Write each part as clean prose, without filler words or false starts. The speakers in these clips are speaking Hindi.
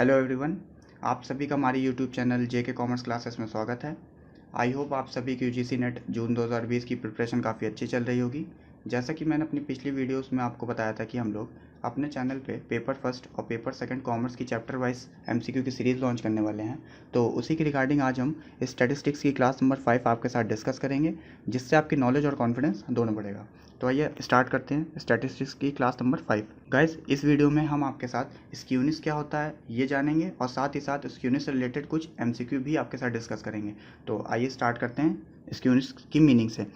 हेलो एवरीवन, आप सभी का हमारे यूट्यूब चैनल जेके कॉमर्स क्लासेस में स्वागत है। आई होप आप सभी की यूजीसी नेट जून 2020 की प्रिपरेशन काफ़ी अच्छी चल रही होगी। जैसा कि मैंने अपनी पिछली वीडियोस में आपको बताया था कि हम लोग अपने चैनल पे पेपर फर्स्ट और पेपर सेकंड कॉमर्स की चैप्टर वाइज एमसीक्यू की सीरीज़ लॉन्च करने वाले हैं। तो उसी की रिगार्डिंग आज हम स्टैटिस्टिक्स की क्लास नंबर 5 आपके साथ डिस्कस करेंगे, जिससे आपकी नॉलेज और कॉन्फिडेंस दोनों बढ़ेगा। तो आइए स्टार्ट करते हैं स्टैटिस्टिक्स की क्लास नंबर 5। गाइस, इस वीडियो में हम आपके साथ स्क्यूनिस क्या होता है ये जानेंगे और साथ ही साथ स्क्यूनिस से रिलेटेड कुछ एमसीक्यू भी आपके साथ डिस्कस करेंगे। तो आइए स्टार्ट करते हैं स्क्यूनिस की मीनिंग से।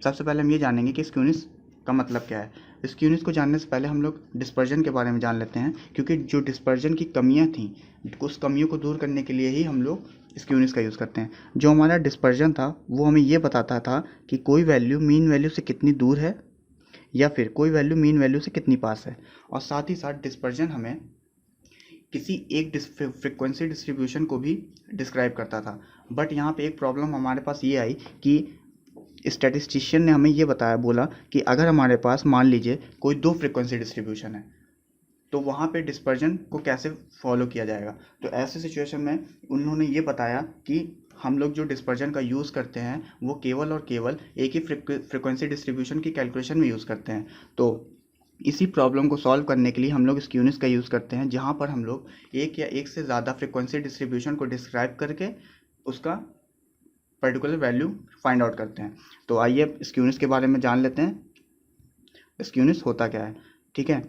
सबसे पहले हम ये जानेंगे कि स्क्यूनिस का मतलब क्या है। स्क्यूनिस को जानने से पहले हम लोग डिस्पर्जन के बारे में जान लेते हैं, क्योंकि जो डिस्पर्जन की कमियां थी उस कमियों को दूर करने के लिए ही हम लोग स्क्यूनिस का यूज़ करते हैं। जो हमारा डिस्पर्जन था वो हमें ये बताता था कि कोई वैल्यू मीन वैल्यू से कितनी दूर है या फिर कोई वैल्यू मीन वैल्यू से कितनी पास है। और साथ ही साथ डिस्पर्जन हमें किसी एक फ्रिक्वेंसी डिस्ट्रीब्यूशन को भी डिस्क्राइब करता था। बट यहाँ पे एक प्रॉब्लम हमारे पास ये आई कि स्टैटिस्टिशियन ने हमें ये बताया, बोला कि अगर हमारे पास मान लीजिए कोई दो फ्रिक्वेंसी डिस्ट्रीब्यूशन है तो वहाँ पे डिस्पर्जन को कैसे फॉलो किया जाएगा। तो ऐसे सिचुएशन में उन्होंने ये बताया कि हम लोग जो डिस्पर्जन का यूज़ करते हैं वो केवल और केवल एक ही फ्रिक्वेंसी डिस्ट्रीब्यूशन की कैलकुलेशन में यूज़ करते हैं। तो इसी प्रॉब्लम को सॉल्व करने के लिए हम लोग स्क्यूनिस का यूज़ करते हैं, जहाँ पर हम लोग एक या एक से ज़्यादा फ्रिक्वेंसी डिस्ट्रीब्यूशन को डिस्क्राइब करके उसका पर्टिकुलर वैल्यू फाइंड आउट करते हैं। तो आइए स्क्यूनिस के बारे में जान लेते हैं। स्क्यूनिस होता क्या है, ठीक है।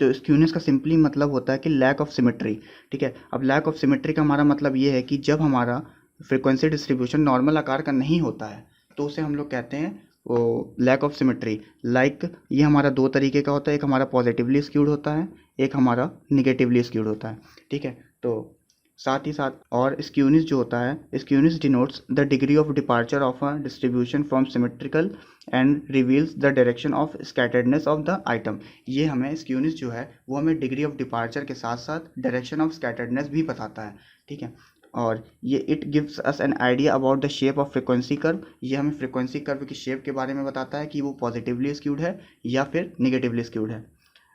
तो स्क्यूनिस का सिंपली मतलब होता है कि लैक ऑफ सिमेट्री, ठीक है। अब लैक ऑफ सिमेट्री का हमारा मतलब ये है कि जब हमारा फ्रिक्वेंसी डिस्ट्रीब्यूशन नॉर्मल आकार का नहीं होता है तो उसे हम लोग कहते हैं वो लैक ऑफ सिमेट्री। लाइक ये हमारा दो तरीके का होता है, एक हमारा पॉजिटिवली स्क्यूड होता है, एक हमारा निगेटिवली स्क्यूड होता है, ठीक है। तो साथ ही साथ और स्क्यूनिस जो होता है, skewness denotes the degree of departure of a distribution from symmetrical and reveals the direction of scatteredness of the item. ये हमें स्क्यूनिस जो है वो हमें डिग्री ऑफ डिपार्चर के साथ साथ डायरेक्शन ऑफ स्कैटर्डनेस भी बताता है, ठीक है। और ये it gives us an idea about the shape of frequency curve. ये हमें फ्रिक्वेंसी कर्व की शेप के बारे में बताता है कि वो पॉजिटिवली स्क्यूड है या फिर निगेटिवली स्क्यूड है।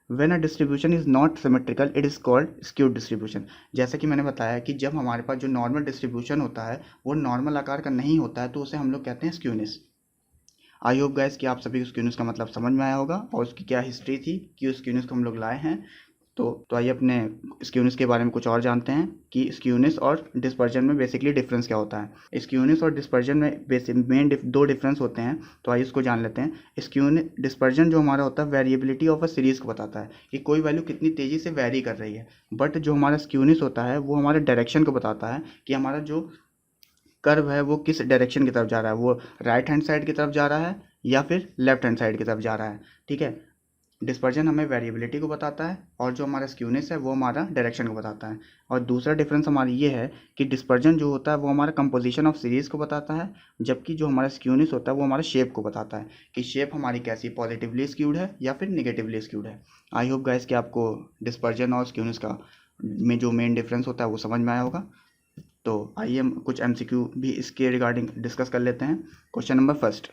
When a distribution is not symmetrical, it is called skewed distribution। जैसा कि मैंने बताया कि जब हमारे पास जो नॉर्मल डिस्ट्रीब्यूशन होता है वो नॉर्मल आकार का नहीं होता है तो उसे हम लोग कहते हैं स्क्यूनिस। आई होप गाइस कि आप सभी को स्क्यूनिस का मतलब समझ में आया होगा और उसकी क्या हिस्ट्री थी कि उस स्क्यूनिस को हम लोग लाए हैं। तो आइए अपने स्क्यूनिस के बारे में कुछ और जानते हैं कि स्क्यूनिस और डिस्पर्जन में बेसिकली डिफरेंस क्या होता है। स्क्यूनिस और डिस्पर्जन में बेसिक दो डिफरेंस होते हैं, तो आइए इसको जान लेते हैं। स्क्यूनिस डिस्पर्जन जो हमारा होता है वेरिएबिलिटी ऑफ अ सीरीज़ को बताता है कि कोई वैल्यू कितनी तेज़ी से वेरी कर रही है। बट जो हमारा स्क्यूनिस होता है वो हमारे डायरेक्शन को बताता है कि हमारा जो कर्व है वो किस डायरेक्शन की तरफ जा रहा है, वो राइट हैंड साइड की तरफ जा रहा है या फिर लेफ्ट हैंड साइड की तरफ जा रहा है, ठीक है। डिस्पर्जन हमें वेरिएबिलिटी को बताता है और जो हमारा स्क्यूनिस है वो हमारा डायरेक्शन को बताता है। और दूसरा डिफरेंस हमारी ये है कि डिस्पर्जन जो होता है वो हमारा कंपोजिशन ऑफ सीरीज़ को बताता है, जबकि जो हमारा स्क्यूनिस होता है वो हमारा शेप को बताता है कि शेप हमारी कैसी पॉजिटिवली स्क्यूड है या फिर निगेटिवली स्क्यूड है। आई होप गाइस कि आपको डिस्पर्जन और स्क्यूनिस का में जो मेन डिफरेंस होता है वो समझ में आया होगा। तो आइए हम कुछ एमसीक्यू भी इसके रिगार्डिंग डिस्कस कर लेते हैं। Question number first,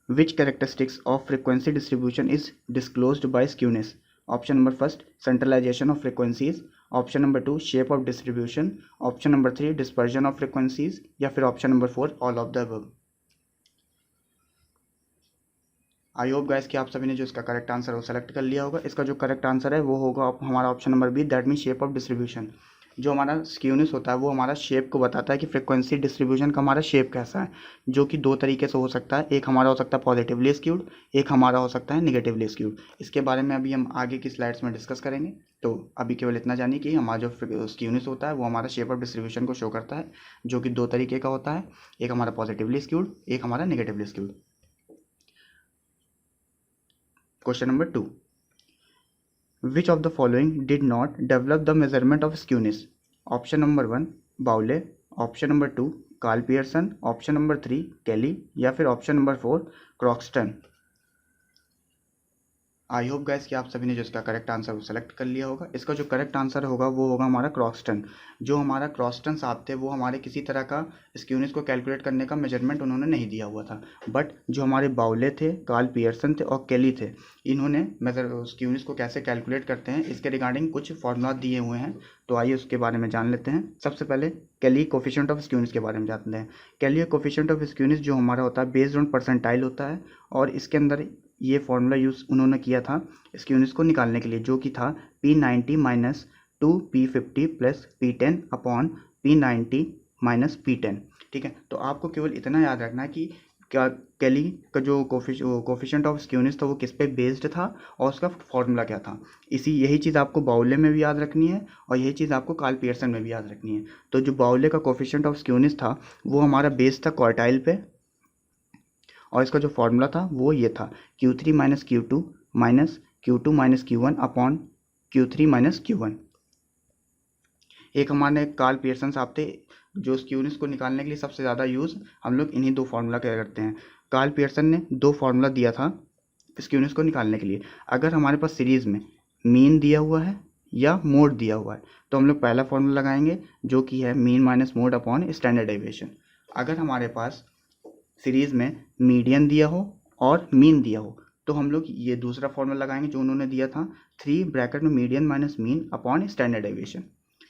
which characteristics of frequency distribution is disclosed by skewness? Option number first, centralization of frequencies. Option number two, shape of distribution. Option number three, dispersion of frequencies. या फिर option number four, all of the above। I hope guys कि आप सभी ने जो इसका करेक्ट आंसर है वो सेलेक्ट कर लिया होगा। इसका जो करेक्ट आंसर है वो होगा हमारा option number B, that mean shape of distribution. जो हमारा स्क्यूनिस होता है वो हमारा शेप को बताता है कि फ्रिक्वेंसी डिस्ट्रीब्यूशन का हमारा शेप कैसा है, जो कि दो तरीके से हो सकता है। एक हमारा हो सकता है पॉजिटिवली स्क्यूड, एक हमारा हो सकता है निगेटिवली स्क्यूड। इसके बारे में अभी हम आगे की स्लाइड्स में डिस्कस करेंगे। तो अभी केवल इतना जानिए कि हमारा जो स्क्यूनिस होता है वो हमारा शेप ऑफ डिस्ट्रीब्यूशन को शो करता है, जो कि दो तरीके का होता है, एक हमारा पॉजिटिवली स्क्यूड, एक हमारा negatively skewed. Question number two, which of the following did not develop the measurement of skewness? Option number one, Bowley. Option number two, Karl Pearson. Option number three, Kelly. या फिर option number four, Croxton. I hope guys कि आप सभी ने जो इसका करेक्ट आंसर वो सेलेक्ट कर लिया होगा। इसका जो करेक्ट आंसर होगा वो होगा हमारा क्रॉस्टन। जो हमारा क्रॉस्टन साहब थे वो हमारे किसी तरह का स्क्यूनेस को कैलकुलेट करने का मेजरमेंट उन्होंने नहीं दिया हुआ था, बट जो हमारे बाउले थे, कार्ल पियर्सन थे और केली थे, इन्होंने मेजर स्क्यूनेस को कैसे कैलकुलेट करते हैं इसके रिगार्डिंग कुछ फॉर्मूला दिए हुए हैं। तो आइए उसके बारे में जान लेते हैं। सबसे पहले केली कोफिशिएंट ऑफ स्क्यूनेस के बारे में जानते हैं। केली कोफिशिएंट ऑफ स्क्यूनेस जो हमारा होता है बेस्ड ऑन परसेंटाइल होता है, और इसके अंदर ये फॉर्मूला यूज़ उन्होंने किया था स्क्यूनेस को निकालने के लिए, जो कि था P90 minus 2P50 plus P10 upon P90 minus P10। ठीक है, तो आपको केवल इतना याद रखना है कि क्या केली का जो कोफिशिएंट ऑफ स्क्यूनेस था वो किस पे बेस्ड था और उसका फॉर्मूला क्या था। यही चीज़ आपको बाउले में भी याद रखनी है और यही चीज़ आपको कार्ल पियर्सन में भी याद रखनी है। तो जो बाउले का कोफिशिएंट ऑफ स्क्यूनेस था वो हमारा बेस था क्वार्टाइल पे, और इसका जो फॉर्मूला था वो ये था Q3 minus Q2 minus Q2 minus Q1 upon Q3 minus Q1। एक हमारे कार्ल पियर्सन साहब थे जो स्क्यूनेस को निकालने के लिए सबसे ज़्यादा यूज़ हम लोग इन्हीं दो फार्मूला क्या करते हैं। कार्ल पियर्सन ने दो फार्मूला दिया था स्क्यूनेस को निकालने के लिए। अगर हमारे पास सीरीज़ में मीन दिया हुआ है या मोड दिया हुआ है तो हम लोग पहला फार्मूला लगाएंगे जो कि है mean minus mode upon standard deviation. अगर हमारे पास सीरीज़ में मीडियन दिया हो और मीन दिया हो तो हम लोग ये दूसरा फॉर्मूला लगाएंगे जो उन्होंने दिया था 3 ब्रैकेट में median minus mean upon standard deviation.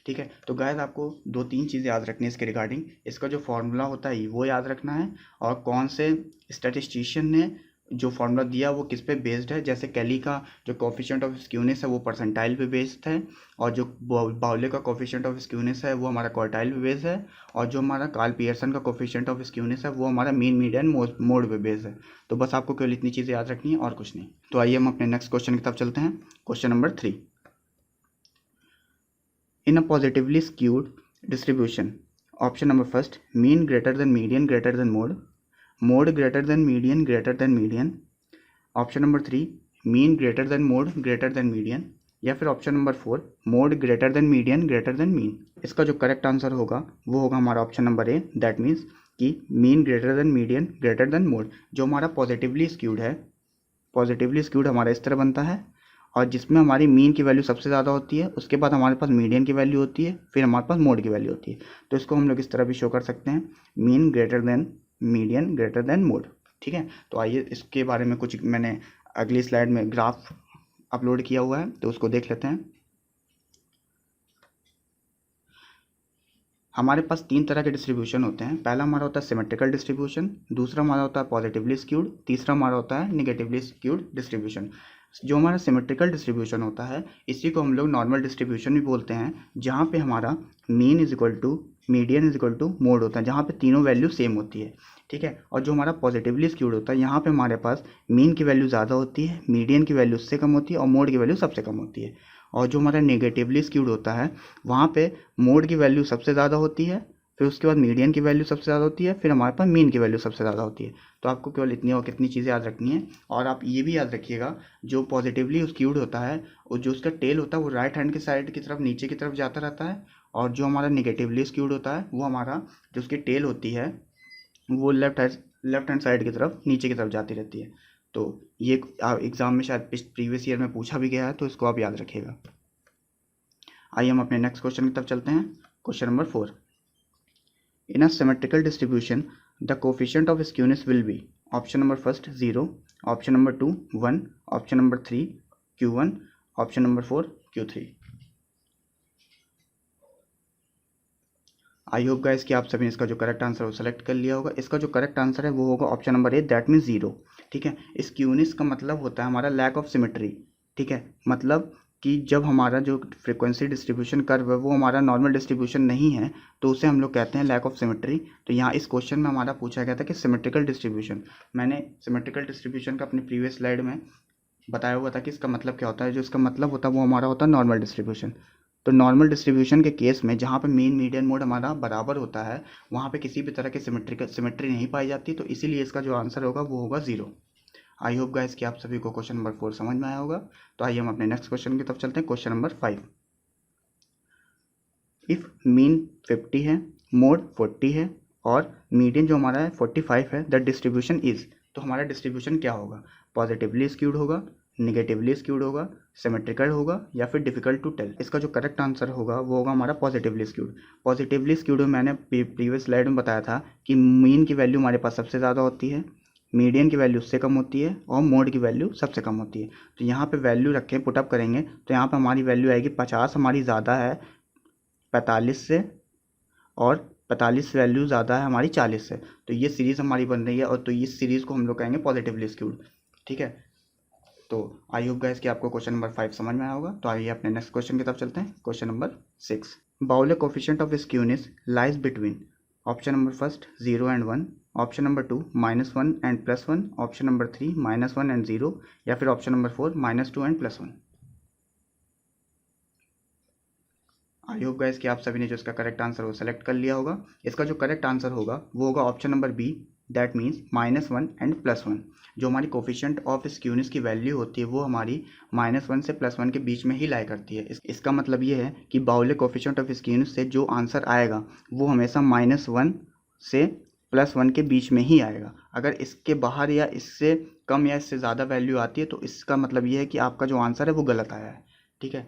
ठीक है, तो गाइस आपको 2-3 चीज़ें याद रखनी है इसके रिगार्डिंग। इसका जो फॉर्मूला होता है वो याद रखना है, और कौन से स्टैटिस्टिशियन ने जो फॉर्मूला दिया वो किस पे बेस्ड है। जैसे केली का जो कोफिशिएंट ऑफ स्क्यूनेस है वो परसेंटाइल पे बेस्ड है, और जो बाउले का कोफिशिएंट ऑफ स्क्यूनेस है वो हमारा क्वार्टाइल पे बेस्ड है, और जो हमारा कार्ल पियर्सन का कोफिशिएंट ऑफ स्क्यूनेस है वो हमारा मीन मीडियन मोड पे बेस्ड है। तो बस आपको केवल इतनी चीज़ें याद रखनी है और कुछ नहीं। तो आइए हम अपने नेक्स्ट क्वेश्चन की तरफ चलते हैं। Question number 3। In a positively skewed distribution, option number first, mean greater than median greater than mode, mode greater than median, option number 3, mean greater than mode greater than median, या फिर option number 4, mode greater than median greater than mean. इसका जो करेक्ट आंसर होगा वो होगा हमारा option number A, that means कि mean greater than median greater than mode. जो हमारा पॉजिटिवली स्क्यूड है, पॉजिटिवली स्क्यूड हमारा इस तरह बनता है, और जिसमें हमारी मीन की वैल्यू सबसे ज़्यादा होती है, उसके बाद हमारे पास मीडियन की वैल्यू होती है, फिर हमारे पास मोड की वैल्यू होती है। तो इसको हम लोग इस तरह भी शो कर सकते हैं, mean greater than median greater than mode. ठीक है, तो आइए इसके बारे में कुछ मैंने अगली स्लाइड में ग्राफ अपलोड किया हुआ है तो उसको देख लेते हैं। हमारे पास 3 तरह के डिस्ट्रीब्यूशन होते हैं। पहला हमारा होता है सिमेट्रिकल डिस्ट्रीब्यूशन, दूसरा हमारा होता है पॉजिटिवली स्क्यूड, तीसरा हमारा होता है नेगेटिवली स्क्यूड डिस्ट्रीब्यूशन। जो हमारा सिमेट्रिकल डिस्ट्रीब्यूशन होता है इसी को हम लोग नॉर्मल डिस्ट्रीब्यूशन भी बोलते हैं, जहाँ पे हमारा mean is equal to median is equal to mode होता है, जहाँ पे तीनों वैल्यू सेम होती है। ठीक है, और जो हमारा पॉजिटिवली स्क्यूड होता है यहाँ पे हमारे पास मीन की वैल्यू ज़्यादा होती है, मीडियन की वैल्यू उससे कम होती है और मोड की वैल्यू सबसे कम होती है। और जो हमारा नेगेटिवली स्क्यूड होता है वहाँ पे मोड की वैल्यू सबसे ज़्यादा होती है, फिर उसके बाद मीडियन की वैल्यू सबसे ज़्यादा होती है, फिर हमारे पास मीन की वैल्यू सबसे ज़्यादा होती है। तो आपको केवल इतनी और कितनी चीज़ें याद रखनी है। और आप ये भी याद रखिएगा जो पॉजिटिवली स्क्यूड होता है और जो उसका टेल होता है वो राइट हैंड की साइड की तरफ नीचे की तरफ जाता रहता है, और जो हमारा नेगेटिवली स्क्यूड होता है वो हमारा जो उसकी टेल होती है वो लेफ्ट हैंड साइड की तरफ नीचे की तरफ जाती रहती है। तो ये एग्ज़ाम में शायद प्रीवियस ईयर में पूछा भी गया है, तो इसको आप याद रखिएगा। आइए हम अपने नेक्स्ट क्वेश्चन की तरफ चलते हैं। Question number 4। In a symmetrical distribution the coefficient of skewness will be, option number first 0, option number 2 1, option number 3 Q1, option number 4 Q3। I hope guys कि आप सभी ने इसका जो करेक्ट आंसर है वो सेलेक्ट कर लिया होगा। इसका जो करेक्ट आंसर है वो होगा option number A, that means 0। ठीक है, स्क्यूनेस का मतलब होता है हमारा लैक ऑफ सिमेट्री। ठीक है, मतलब कि जब हमारा जो फ्रीक्वेंसी डिस्ट्रीब्यूशन कर्व है वो हमारा नॉर्मल डिस्ट्रीब्यूशन नहीं है तो उसे हम लोग कहते हैं लैक ऑफ सिमेट्री। तो यहाँ इस क्वेश्चन में हमारा पूछा गया था कि सिमेट्रिकल डिस्ट्रीब्यूशन, मैंने सिमेट्रिकल डिस्ट्रीब्यूशन का अपनी प्रीवियस स्लाइड में बताया हुआ था कि इसका मतलब क्या होता है। जो इसका मतलब होता है वो हमारा होता है नॉर्मल डिस्ट्रीब्यूशन। तो नॉर्मल डिस्ट्रीब्यूशन के केस में जहाँ पे मीन मीडियन मोड हमारा बराबर होता है वहाँ पे किसी भी तरह की सिमेट्री नहीं पाई जाती, तो इसीलिए इसका जो आंसर होगा वो होगा 0। आई होप गाइस कि आप सभी को क्वेश्चन नंबर 4 समझ में आया होगा। तो आइए हम अपने नेक्स्ट क्वेश्चन की तरफ चलते हैं। Question number 5। इफ़ मीन 50 है, मोड 40 है और मीडियन जो हमारा है 45 है, द डिस्ट्रीब्यूशन इज, तो हमारा डिस्ट्रीब्यूशन क्या होगा, पॉजिटिवली स्क्यूड होगा, निगेटिवली स्क्यूड होगा, सिमेट्रिकल होगा या फिर डिफिकल्ट टू टेल। इसका जो करेक्ट आंसर होगा वो होगा हमारा पॉजिटिवली स्क्यूड। पॉजिटिवली स्क्यूड में मैंने प्रीवियस स्लाइड में बताया था कि मीन की वैल्यू हमारे पास सबसे ज़्यादा होती है, मीडियन की वैल्यू उससे कम होती है और मोड की वैल्यू सबसे कम होती है। तो यहाँ पे वैल्यू रखें, पुटअप करेंगे तो यहाँ पे हमारी वैल्यू आएगी 50 हमारी ज़्यादा है 45 से, और 45 वैल्यू ज़्यादा है हमारी 40 से। तो ये सीरीज़ हमारी बन रही है, और तो इस सीरीज़ को हम लोग कहेंगे पॉजिटिवली स्क्यूड। ठीक है, तो आई होप गाइस कि आपको क्वेश्चन नंबर 5 समझ में आया होगा। तो आइए अपने नेक्स्ट क्वेश्चन की तरफ चलते हैं। क्वेश्चन नंबर 6, बाउले coefficient of skewness lies between option number first 0 and 1, option number 2 -1 and +1, option number 3 -1 and 0, या फिर option number 4 -2 and +1। I hope guys कि आप सभी ने जो इसका करेक्ट आंसर वो सेलेक्ट कर लिया होगा। इसका जो करेक्ट आंसर होगा वो होगा option number B, that means -1 and +1। जो हमारी कोफिशिएंट ऑफ स्क्यूनेस की वैल्यू होती है वो हमारी -1 से +1 के बीच में ही लाई करती है। इसका मतलब ये है कि बाउले कोफिशिएंट ऑफ स्क्यूनेस से जो आंसर आएगा वो हमेशा -1 से +1 के बीच में ही आएगा। अगर इसके बाहर या इससे कम या इससे ज़्यादा वैल्यू आती है तो इसका मतलब ये है कि आपका जो आंसर है वो गलत आया है। ठीक है,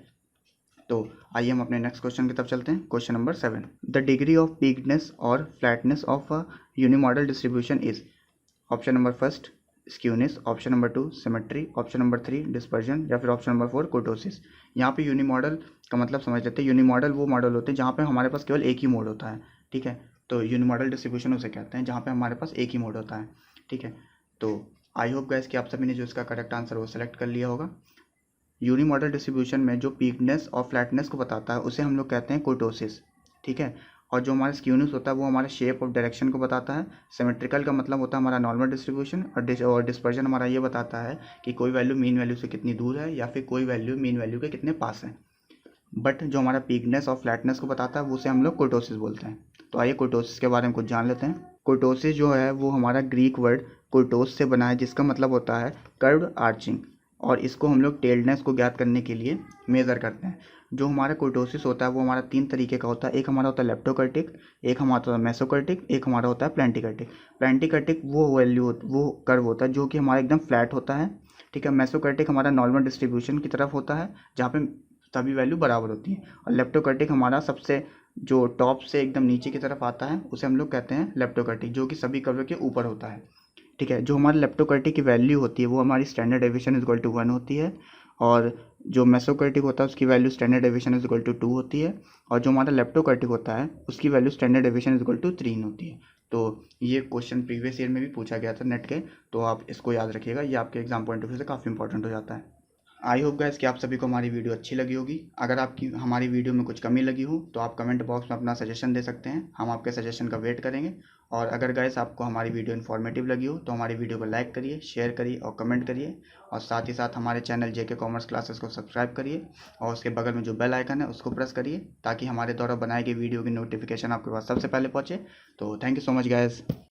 तो आइए हम अपने नेक्स्ट क्वेश्चन की तरफ चलते हैं। Question number 7, the degree of peakedness और flatness of a unimodal distribution is, option number first skewness, option number 2 symmetry, option number 3 dispersion, या फिर ऑप्शन नंबर 4 कोटोसिस। यहाँ पे यूनिमॉडल का मतलब समझ लेते हैं। यूनिमॉडल वो मॉडल होते हैं जहाँ पे हमारे पास केवल एक ही मोड होता है। ठीक है, तो यूनिमॉडल डिस्ट्रीब्यूशन उसे कहते हैं जहाँ पे हमारे पास एक ही मोड होता है। ठीक है, तो आई होप गाइस कि आप सभी ने जो इसका करेक्ट आंसर वो सेलेक्ट कर लिया होगा। यूनिमॉडल डिस्ट्रीब्यूशन में जो पीकनेस और फ्लैटनेस को बताता है उसे हम लोग कहते हैं कोटोसिस। ठीक है, और जो हमारा स्क्यूनेस होता है वो हमारे शेप ऑफ डायरेक्शन को बताता है। सिमेट्रिकल का मतलब होता है हमारा नॉर्मल डिस्ट्रीब्यूशन, और डिस्पर्जन हमारा ये बताता है कि कोई वैल्यू मीन वैल्यू से कितनी दूर है या फिर कोई वैल्यू मीन वैल्यू के कितने पास है। बट जो हमारा पीकनेस और फ्लैटनेस को बताता है वो उसे हम लोग कोटोसिस बोलते हैं। तो आइए कोटोसिस के बारे में कुछ जान लेते हैं। कोटोसिस जो है वो हमारा ग्रीक वर्ड कोटोस से बना है, जिसका मतलब होता है कर्व्ड आर्चिंग, और इसको हम लोग टेल्डनेस को ज्ञात करने के लिए मेज़र करते हैं। जो हमारा कोटोसिस होता है वो हमारा 3 तरीके का होता है। एक हमारा होता है लेप्टोकर्टिक, एक हमारा होता है मेसोकर्टिक, एक हमारा होता है प्लेंटिकर्टिक। प्लेंटिकर्टिक वो वैल्यू वो कर्व होता है जो कि हमारा एकदम फ्लैट होता है। ठीक है, मेसोकर्टिक हमारा नॉर्मल डिस्ट्रीब्यूशन की तरफ होता है जहाँ पे सभी वैल्यू बराबर होती है, और लेप्टोकर्टिक हमारा सबसे जो टॉप से एकदम नीचे की तरफ आता है उसे हम लोग कहते हैं लेप्टोकर्टिक, जो कि सभी कर्व के ऊपर होता है। ठीक है, जो हमारे लेप्टोकर्टिक की वैल्यू होती है वो हमारी standard deviation is equal to 1 होती है, और जो मेसोकर्टिक होता है उसकी value standard deviation is equal to 2 होती है, और जो हमारा लेप्टोकर्टिक होता है उसकी value standard deviation is equal to 3 होती है। तो ये क्वेश्चन प्रीवियस ईयर में भी पूछा गया था नेट के, तो आप इसको याद रखिएगा, ये आपके एग्जाम पॉइंट ऑफ व्यू से काफ़ी इंपॉर्टेंट हो जाता है। आई होप गाइस कि आप सभी को हमारी वीडियो अच्छी लगी होगी। अगर आपकी हमारी वीडियो में कुछ कमी लगी हो तो आप कमेंट बॉक्स में अपना सजेशन दे सकते हैं, हम आपके सजेशन का वेट करेंगे। और अगर गाइस आपको हमारी वीडियो इन्फॉर्मेटिव लगी हो तो हमारी वीडियो को लाइक करिए, शेयर करिए और कमेंट करिए, और साथ ही साथ हमारे चैनल जेके कॉमर्स क्लासेस को सब्सक्राइब करिए, और उसके बगल में जो बेल आइकन है उसको प्रेस करिए ताकि हमारे द्वारा बनाई गई वीडियो की नोटिफिकेशन आपके पास सबसे पहले पहुँचे। तो thank you so much guys.